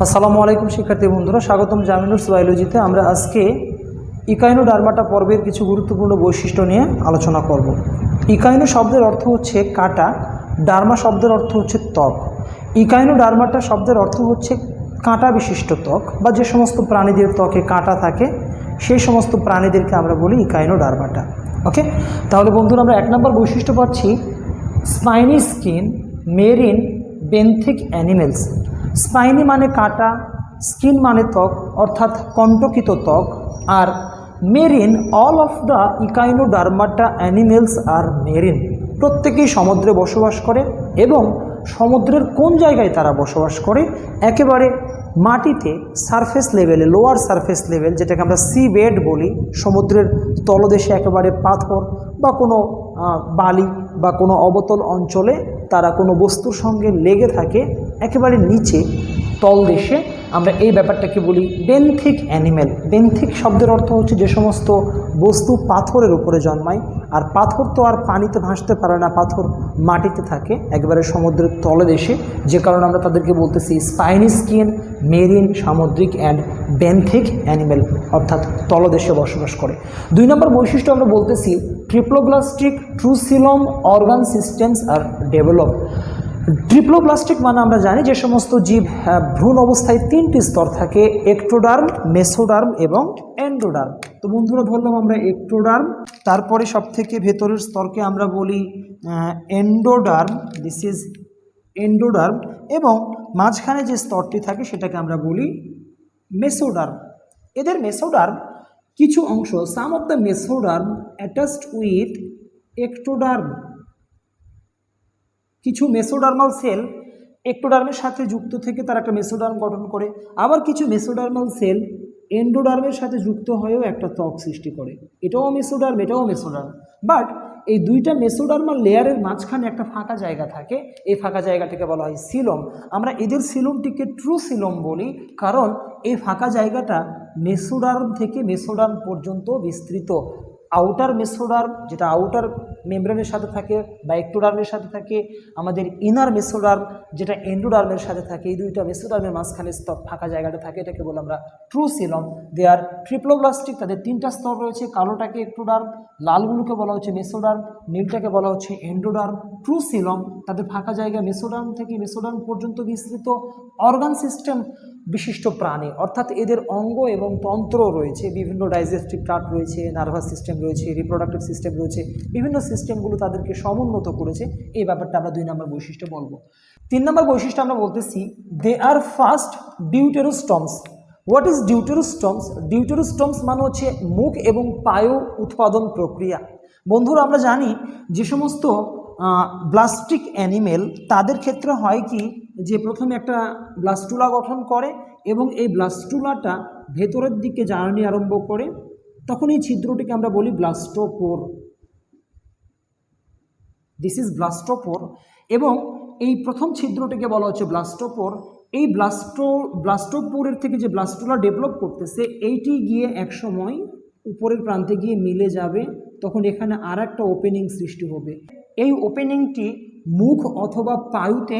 আসসালামু আলাইকুম শিক্ষার্থী বন্ধুরা, স্বাগতম জামিনুরস বায়োলজিতে। আমরা আজকে ইকাইনোডার্মাটা পর্বের কিছু গুরুত্বপূর্ণ বৈশিষ্ট্য নিয়ে আলোচনা করব। ইকাইনো শব্দের অর্থ হচ্ছে কাঁটা, ডার্মা শব্দের অর্থ হচ্ছে ত্বক। ইকাইনোডার্মাটা শব্দের অর্থ হচ্ছে কাঁটা বিশিষ্ট ত্বক, বা যে সমস্ত প্রাণীদের ত্বকে কাঁটা থাকে সেই সমস্ত প্রাণীদেরকে আমরা বলি ইকাইনোডার্মাটা। ওকে, তাহলে বন্ধুরা আমরা 1 নম্বর বৈশিষ্ট্য পাচ্ছি spiny skin, marine, benthic animals. Spiny মানে কাঁটা, স্কিন মানে ত্বক অর্থাৎ কণ্টকিত ত্বক, আর marine, all of the Echinodermata animals আর মেরিন। প্রত্যেকেই সমুদ্রে বসবাস করে এবং সমুদ্রের কোন জায়গায় তারা বসবাস করে? একেবারে মাটিতে, সারফেস লেভেলে, লোয়ার সারফেস লেভেল, যেটাকে আমরা সি বেড বলি। সমুদ্রের তলদেশে একেবারে পাথর বা কোনো বালি বা কোনো অবতল অঞ্চলে তারা কোনো বস্তুর সঙ্গে লেগে থাকে, একেবারে নিচে তলদেশে। আমরা এই ব্যাপারটাকে বলি বেন্থিক অ্যানিমেল। বেন্থিক শব্দের অর্থ হচ্ছে যে সমস্ত বস্তু পাথরের উপরে জন্মায়, আর পাথর তো আর পানিতে ভাসতে পারে না, পাথর মাটিতে থাকে একেবারে সমুদ্রের তলদেশে, যে কারণে আমরা তাদেরকে বলতেছি স্পাইনি স্কিন, মেরিন, সামুদ্রিক অ্যান্ড বেন্থিক অ্যানিমেল, অর্থাৎ তলদেশে বসবাস করে। 2 নম্বর বৈশিষ্ট্য আমরা বলতেছি ট্রিপ্লোব্লাস্টিক ট্রুসিলম অর্গান সিস্টেমস আর ডেভেলপ। ট্রিপ্লোব্লাস্টিক মানে আমরা জানি যে সমস্ত জীব ভ্রূণ অবস্থায় 3টি স্তর থাকে, একটোডার্ম, মেসোডার্ম এবং এন্ডোডার্ম। তো বন্ধুরা ধরলাম আমরা একটোডার্ম, তারপরে সবথেকে ভেতরের স্তরকে আমরা বলি এন্ডোডার্ম, দিস ইজ এন্ডোডার্ম, এবং মাঝখানে যে স্তরটি থাকে সেটাকে আমরা বলি মেসোডার্ম। এদের মেসোডার্ম কিছু অংশ, some of the mesoderm attached with ectoderm. কিছু মেসোডার্মাল সেল একটোডার্মের সাথে যুক্ত থেকে তারা একটা মেসোডার্ম গঠন করে, আবার কিছু মেসোডার্মাল সেল এন্ডোডার্মের সাথে যুক্ত হয়েও একটা ত্বক সৃষ্টি করে। এটাও মেসোডার্ম, এটাও মেসোডার্ম। বাট এই দুইটা মেসোডার্মাল লেয়ারের মাঝখানে একটা ফাঁকা জায়গা থাকে, এই ফাঁকা জায়গাটিকে বলা হয় সিলম। আমরা এদের সিলমটিকে ট্রু সিলম বলি, কারণ এই ফাঁকা জায়গাটা মেসোডার্ম থেকে মেসোডার্ম পর্যন্ত বিস্তৃত। আউটার মেসোডার্ম, যেটা আউটার মেমব্রেনের সাথে থাকে বা একটোডার্মের সাথে থাকে, আমাদের ইনার মেসোডার্ম যেটা এন্ডোডার্মের সাথে থাকে, এই দুইটা মেসোডার্মের মাঝখানে স্তর ফাঁকা জায়গাটা থাকে, এটাকে বলে আমরা ট্রু সিলম। দে আর ট্রিপ্লোব্লাস্টিক, তাদের 3টা স্তর রয়েছে। কালোটাকে একটোডার্ম, লালগুলোকে বলা হচ্ছে মেসোডার্ম, নীলটাকে বলা হচ্ছে এন্ডোডার্ম। ট্রু সিলম, তাদের ফাঁকা জায়গা মেসোডার্ম থেকে মেসোডার্ম পর্যন্ত বিস্তৃত, অর্গান সিস্টেম বিশিষ্ট প্রাণী, অর্থাৎ এদের অঙ্গ এবং তন্ত্র রয়েছে, বিভিন্ন ডাইজেস্টিভ ট্র্যাক্ট রয়েছে, নার্ভাস সিস্টেম রয়েছে, রিপ্রোডাক্টিভ সিস্টেম রয়েছে, বিভিন্ন সিস্টেমগুলো তাদেরকে সমুন্নত করেছে। এই ব্যাপারটা আমরা 2 নম্বর বৈশিষ্ট্য বলবো। 3 নম্বর বৈশিষ্ট্য আমরা বলতেছি they are first deuterostomes. What is deuterostomes? Deuterostomes মানে হচ্ছে মুখ এবং পায়ু উৎপাদন প্রক্রিয়া। বন্ধুরা আমরা জানি যে সমস্ত ব্লাস্টিক অ্যানিমেল, তাদের ক্ষেত্রে হয় কি যে প্রথমে একটা ব্লাস্টুলা গঠন করে এবং এই ব্লাস্টুলাটা ভেতরের দিকে জার্নি আরম্ভ করে, তখন এই ছিদ্রটিকে আমরা বলি ব্লাস্টোপোর। দিস ইজ ব্লাস্টোপোর, এবং এই প্রথম ছিদ্রটিকে বলা হচ্ছে ব্লাস্টোপোর। এই ব্লাস্টোপোরের থেকে যে ব্লাস্টুলা ডেভেলপ করতেছে, এইটি গিয়ে একসময় উপরের প্রান্তে গিয়ে মিলে যাবে, তখন এখানে আর একটা ওপেনিং সৃষ্টি হবে। এই ওপেনিংটি মুখ অথবা পায়ুতে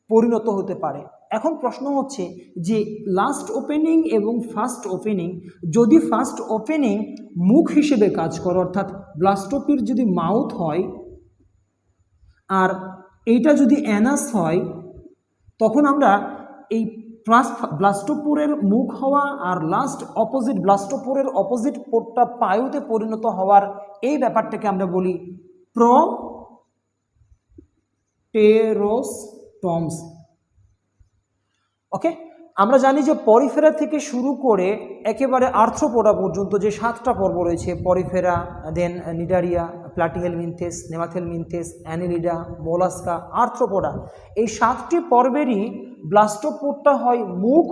পরিণত হতে পারে। এখন প্রশ্ন হচ্ছে যে লাস্ট ওপেনিং এবং ফার্স্ট ওপেনিং, যদি ফার্স্ট ওপেনিং মুখ হিসেবে কাজ করে, অর্থাৎ ব্লাস্টোপির যদি মাউথ হয় আর এইটা যদি অ্যানাস হয়, তখন আমরা এই ব্লাস্টোপোরের মুখ হওয়া আর লাস্ট অপোজিট ব্লাস্টোপোরের অপোজিট পোরটা পায়ুতে পরিণত হওয়ার এই ব্যাপারটাকে আমরা বলি প্রোটেরোস্টমস। ওকে, আমরা জানি যে পরিফেরা থেকে শুরু করে একেবারে আর্থ্রোপোডা পর্যন্ত যে 7টা পর্ব রয়েছে, Porifera, then Cnidaria, Platyhelminthes, Nemathelminthes, Annelida, Mollusca, Arthropoda, এই 7টি পর্বেরই ব্লাস্টোপোরটা হয় মুখ,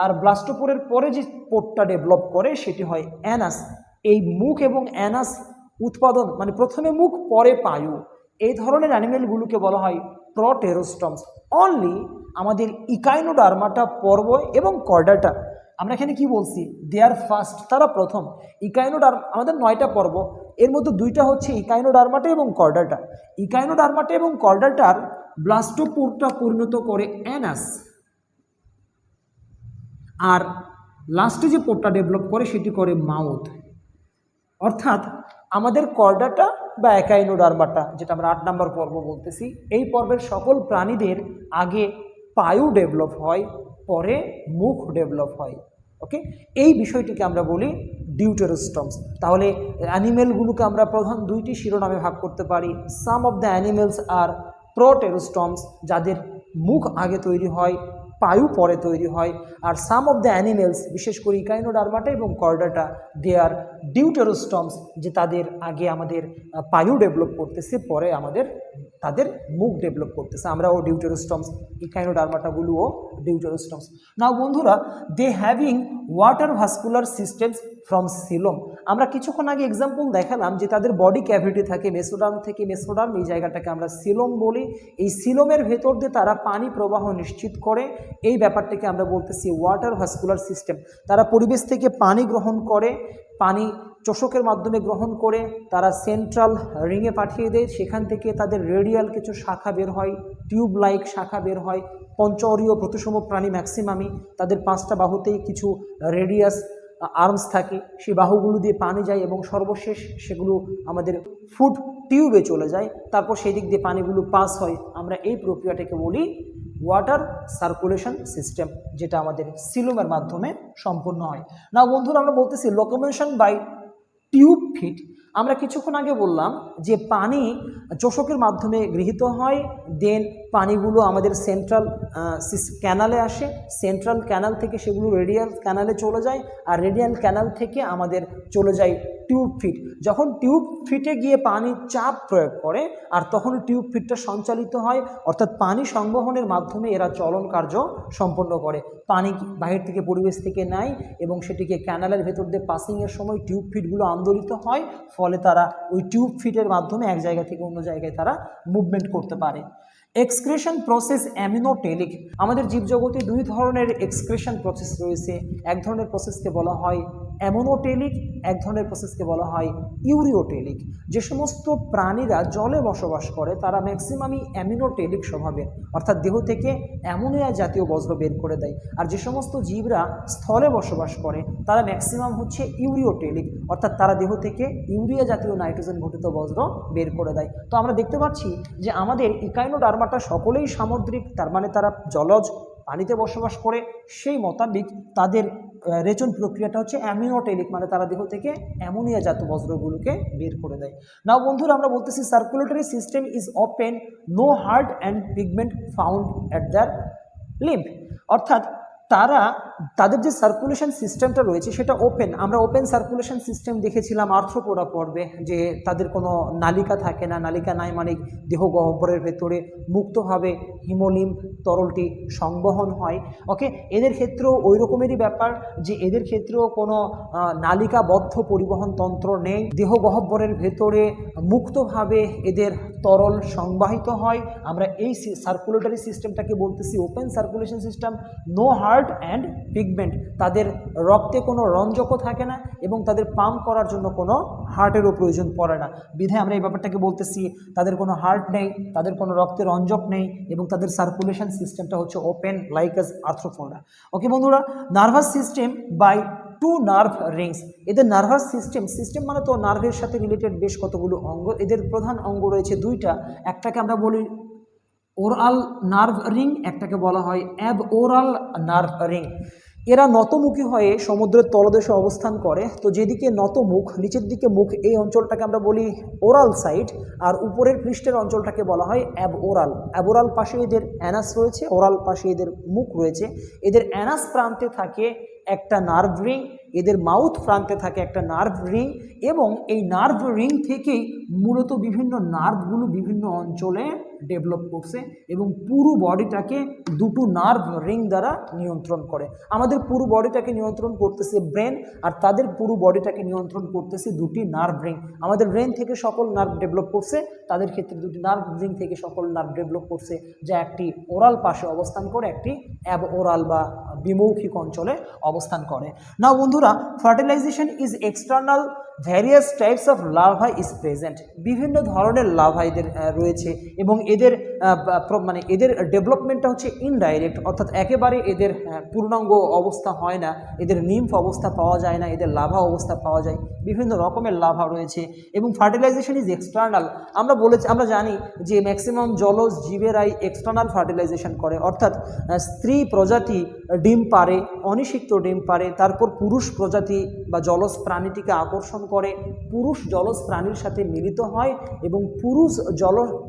আর ব্লাস্টোপোরের পরে যে পোরটা ডেভেলপ করে সেটি হয় অ্যানাস। এই মুখ এবং অ্যানাস উৎপাদন মানে প্রথমে মুখ পরে পায়ু, এই ধরনের অ্যানিমেলগুলোকে বলা হয় প্রোটেরোস্টমস। অনলি আমাদের ইকাইনোডার্মাটা পর্ব এবং কর্ডাটা, আমরা এখানে কি বলছি, দে আর ফার্স্ট, তারা প্রথম। ইকাইনোডার্মা আমাদের 9টা পর্ব, এর মধ্যে 2টা হচ্ছে ইকাইনোডার্মাটা এবং কর্ডাটা। ইকাইনোডার্মাটা এবং কর্ডাটার ব্লাস্টোপোরটা পরিণত করে অ্যানাস। আর লাস্টে যে পোর্টটা ডেভেলপ করে সেটি করে মাউথ। অর্থাৎ আমাদের কর্ডাটা বা একাইনোডার্মাটা, যেটা আমরা 8 নম্বর পর্ব বলতেছি, এই পর্বের সকল প্রাণীদের আগে পায়ু ডেভেলপ হয়, পরে মুখ ডেভেলপ হয়। ওকে, এই বিষয়টিকে আমরা বলি ডিউটেরোস্টমস। তাহলে অ্যানিমেলগুলোকে আমরা প্রধান দুইটি শিরোনামে ভাগ করতে পারি। সাম অফ দ্য অ্যানিমেলস আর প্রোটেরোস্টমস, যাদের মুখ আগে তৈরি হয়, পায়ু পরে তৈরি হয়। আর সাম অফ দ্য অ্যানিমেলস, বিশেষ করে ইকাইনোডার্মাটা এবং কর্ডাটা, দে আর ডিউটেরোস্টমস, যে তাদের আগে আমাদের পায়ু ডেভেলপ করতেছে, পরে আমাদের তাদের মুখ ডেভেলপ করতেছে। আমরাও ডিউটেরোস্টমস, ইকাইনোডার্মাটাগুলোও ডিউটেরোস্টমস। নাও বন্ধুরা, they having water vascular systems from coelom. আমরা কিছুক্ষণ আগে এক্সাম্পল দেখালাম যে তাদের বডি ক্যাভিটি থাকে মেসোডার্ম থেকে, মেসোডার্ম এই জায়গাটাকে আমরা সিলোম বলি। এই সিলোমের ভেতর দিয়ে তারা পানি প্রবাহ নিশ্চিত করে, এই ব্যাপারটাকে আমরা বলতেছি ওয়াটার ভাস্কুলার সিস্টেম। তারা পরিবেশ থেকে পানি গ্রহণ করে, পানি চোষকের মাধ্যমে গ্রহণ করে তারা সেন্ট্রাল রিংয়ে পাঠিয়ে দেয়। সেখান থেকে তাদের রেডিয়াল কিছু শাখা বের হয়, টিউব লাইক শাখা বের হয়। পঞ্চঅরীয় প্রতিসম প্রাণী ম্যাক্সিমামই, তাদের 5টা বাহুতেই কিছু রেডিয়াস আর্মস থাকে, সেই বাহুগুলো দিয়ে পানি যায় এবং সর্বশেষ সেগুলো আমাদের ফুড টিউবে চলে যায়। তারপর সেই দিক দিয়ে পানিগুলো পাস হয়। আমরা এই প্রক্রিয়াটাকে বলি ওয়াটার সার্কুলেশন সিস্টেম, যেটা আমাদের সিলোমের মাধ্যমে সম্পন্ন হয়। না বন্ধুরা, আমরা বলতেছি লোকোমোশন বাই টিউব ফিট। আমরা কিছুক্ষণ আগে বললাম যে পানি চোষকের মাধ্যমে গৃহীত হয়, দেন পানিগুলো আমাদের সেন্ট্রাল ক্যানালে আসে, সেন্ট্রাল ক্যানাল থেকে সেগুলো রেডিয়াল ক্যানালে চলে যায়, আর রেডিয়াল ক্যানাল থেকে আমাদের চলে যায় টিউব ফিট। যখন টিউব ফিটে গিয়ে পানি চাপ প্রয়োগ করে, আর তখন টিউব ফিটটা সঞ্চালিত হয়, অর্থাৎ পানি সংবহনের মাধ্যমে এরা চলন কার্য সম্পন্ন করে। পানি বাহির থেকে পরিবেশ থেকে নেয় এবং সেটিকে ক্যানালের ভেতর দিয়ে পাসিংয়ের সময় টিউব ফিটগুলো আন্দোলিত হয়, ফলে তারা ওই টিউব ফিটের মাধ্যমে এক জায়গা থেকে অন্য জায়গায় তারা মুভমেন্ট করতে পারে। Excretion process aminotelic. আমাদের জীবজগতে 2 ধরনের এক্সক্রিশন প্রসেস রয়েছে। এক ধরনের প্রসেসকে বলা হয় অ্যামোনোটেলিক, এক ধরনের প্রসেসকে বলা হয় ইউরিওটেলিক। যে সমস্ত প্রাণীরা জলে বসবাস করে তারা ম্যাক্সিমামই অ্যামিনোটেলিক স্বভাবের, অর্থাৎ দেহ থেকে অ্যামোনিয়া জাতীয় বজ্র বের করে দেয়। আর যে সমস্ত জীবরা স্থলে বসবাস করে তারা ম্যাক্সিমাম হচ্ছে ইউরিওটেলিক, অর্থাৎ তারা দেহ থেকে ইউরিয়া জাতীয় নাইট্রোজেন ঘটিত বজ্র বের করে দেয়। তো আমরা দেখতে পাচ্ছি যে আমাদের ইকাইনোডার্মাটা সকলেই সামুদ্রিক, তার মানে তারা জলজ, পানিতে বসবাস করে। সেই মোতাবেক তাদের রেচন প্রক্রিয়াটা হচ্ছে অ্যামিনোটেলিক, মানে তারা দেহ থেকে অ্যামোনিয়া জাতীয় বজ্রগুলোকে বের করে দেয়। নাও বন্ধুরা, আমরা বলতেছি circulatory system is open, no heart and pigment found at their lymph. অর্থাৎ তাদের যে সার্কুলেশন সিস্টেমটা রয়েছে সেটা ওপেন। আমরা ওপেন সার্কুলেশন সিস্টেম দেখেছিলাম আর্থ্রোপোডা পর্বে, যে তাদের কোনো নালিকা থাকে না, নালিকা নাই মানে দেহ গহ্বরের ভেতরে মুক্তভাবে হিমোলিম্ফ তরলটি সংবহন হয়। ওকে, এদের ক্ষেত্রেও ওই রকমেরই ব্যাপার, যে এদের ক্ষেত্রেও কোনো নালিকাবদ্ধ পরিবহন তন্ত্র নেই, দেহ গহ্বরের ভেতরে মুক্তভাবে এদের তরল সংবাহিত হয়। আমরা এই সার্কুলেটরি সিস্টেমটাকে বলতেছি open circulation system. No heart and pigment, তাদের রক্তে কোনো রঞ্জকও থাকে না এবং তাদের পাম্প করার জন্য কোনো হার্টেরও প্রয়োজন পড়ে না। বিধায় আমরা এই ব্যাপারটাকে বলতেছি তাদের কোনো হার্ট নেই, তাদের কোনো রক্তের রঞ্জক নেই এবং তাদের সার্কুলেশন সিস্টেমটা হচ্ছে open like as Arthropoda. Okay বন্ধুরা, nervous system by 2 nerve rings. এদের নার্ভাস সিস্টেম মানে তো নার্ভের সাথে রিলেটেড বেশ কতগুলো অঙ্গ। এদের প্রধান অঙ্গ রয়েছে 2টা, একটাকে আমরা বলি ওরাল নার্ভ রিং, একটাকে বলা হয় অ্যাবওরাল নার্ভ রিং। এরা নতমুখী হয়ে সমুদ্রের তলদেশে অবস্থান করে। তো যেদিকে নত মুখ, নিচের দিকে মুখ, এই অঞ্চলটাকে আমরা বলি ওরাল সাইড, আর উপরের পৃষ্ঠের অঞ্চলটাকে বলা হয় অ্যাবওরাল। অ্যাবওরাল পাশে এদের অ্যানাস রয়েছে, ওরাল পাশে এদের মুখ রয়েছে। এদের অ্যানাস প্রান্তে থাকে একটা নার্ভ রিং, এদের মাউথ প্রান্তে থাকে একটা নার্ভ রিং, এবং এই নার্ভ রিং থেকেই মূলত বিভিন্ন নার্ভগুলো বিভিন্ন অঞ্চলে ডেভেলপ করছে এবং পুরো বডিটাকে 2টো নার্ভ রিং দ্বারা নিয়ন্ত্রণ করে। আমাদের পুরো বডিটাকে নিয়ন্ত্রণ করতেছে ব্রেন, আর তাদের পুরো বডিটাকে নিয়ন্ত্রণ করতেছে 2টি নার্ভ রিং। আমাদের ব্রেন থেকে সকল নার্ভ ডেভেলপ করছে, তাদের ক্ষেত্রে 2টি নার্ভ রিং থেকে সকল নার্ভ ডেভেলপ করছে, যা একটি ওরাল পাশে অবস্থান করে, একটি অ্যাবওরাল বা বিমৌখিক অঞ্চলে অবস্থান করে। নাও বন্ধুরা, fertilisation is external various types of larva is present. বিভিন্ন ধরনের লার্ভা এদের রয়েছে এবং এদের মানে এদের ডেভেলপমেন্টটা হচ্ছে ইনডাইরেক্ট, অর্থাৎ একেবারে এদের পূর্ণাঙ্গ অবস্থা হয় না, এদের নিম্ফ অবস্থা পাওয়া যায় না, এদের লাভা অবস্থা পাওয়া যায়, বিভিন্ন রকমের লাভা রয়েছে। এবং ফার্টিলাইজেশন ইজ এক্সটার্নাল, আমরা জানি যে ম্যাক্সিমাম জলজ জীবেরাই এক্সটার্নাল ফার্টিলাইজেশন করে, অর্থাৎ স্ত্রী প্রজাতি ডিম পারে, অনিষিক্ত ডিম পারে, তারপর পুরুষ প্রজাতি বা জলজ প্রাণীটিকে আকর্ষণ করে, পুরুষ জলজ প্রাণীর সাথে মিলিত হয় এবং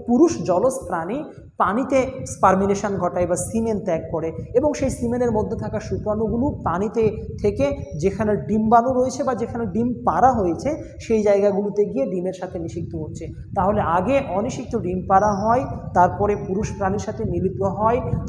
পুরুষ জলজ প্রাণী পানিতে স্পার্মিনেশন ঘটায় বা সিমেন ত্যাগ করে এবং সেই সিমেনের মধ্যে থাকা শুক্রাণুগুলো পানিতে থেকে যেখানে ডিম্বাণু রয়েছে বা যেখানে ডিম পাড়া হয়েছে সেই জায়গাগুলোতে গিয়ে ডিমের সাথে নিষিক্ত হচ্ছে। তাহলে আগে অনিষিক্ত ডিম পাড়া হয়, তারপরে পুরুষ প্রাণীর সাথে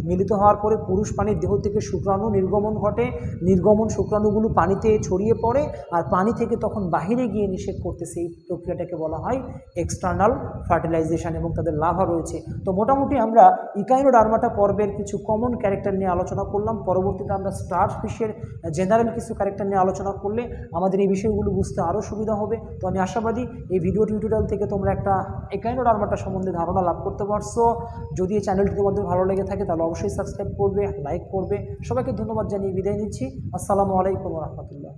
মিলিত হওয়ার পরে পুরুষ প্রাণীর দেহ থেকে শুক্রাণু নির্গমন ঘটে, নির্গমন শুক্রাণুগুলো পানিতে ছড়িয়ে পড়ে আর পানি থেকে তখন বাহিরে গিয়ে নিষেক করতে, সেই প্রক্রিয়াটাকে বলা হয় এক্সটার্নাল ফার্টিলাইজেশন এবং তাদের লাভা রয়েছে। তো মোটামুটি আমরা ইকাইনোডার্মাটা পর্বের কিছু কমন ক্যারেক্টার নিয়ে আলোচনা করলাম। পরবর্তীতে আমরা স্টার ফিশের জেনারেল কিছু ক্যারেক্টার নিয়ে আলোচনা করলে আমাদের এই বিষয়গুলো বুঝতে আরও সুবিধা হবে। তো আমি আশাবাদী এই ভিডিও টিউটোরিয়াল থেকে তোমরা একটা ইকাইনোডার্মাটা সম্বন্ধে ধারণা লাভ করতে পারছো। যদি এই চ্যানেলটি তোমাদের ভালো লেগে থাকে তাহলে অবশ্যই সাবস্ক্রাইব করবে, লাইক করবে। সবাইকে ধন্যবাদ জানিয়ে বিদায় নিচ্ছি। আসসালামু আলাইকুম ওয়া রাহমাতুল্লাহ।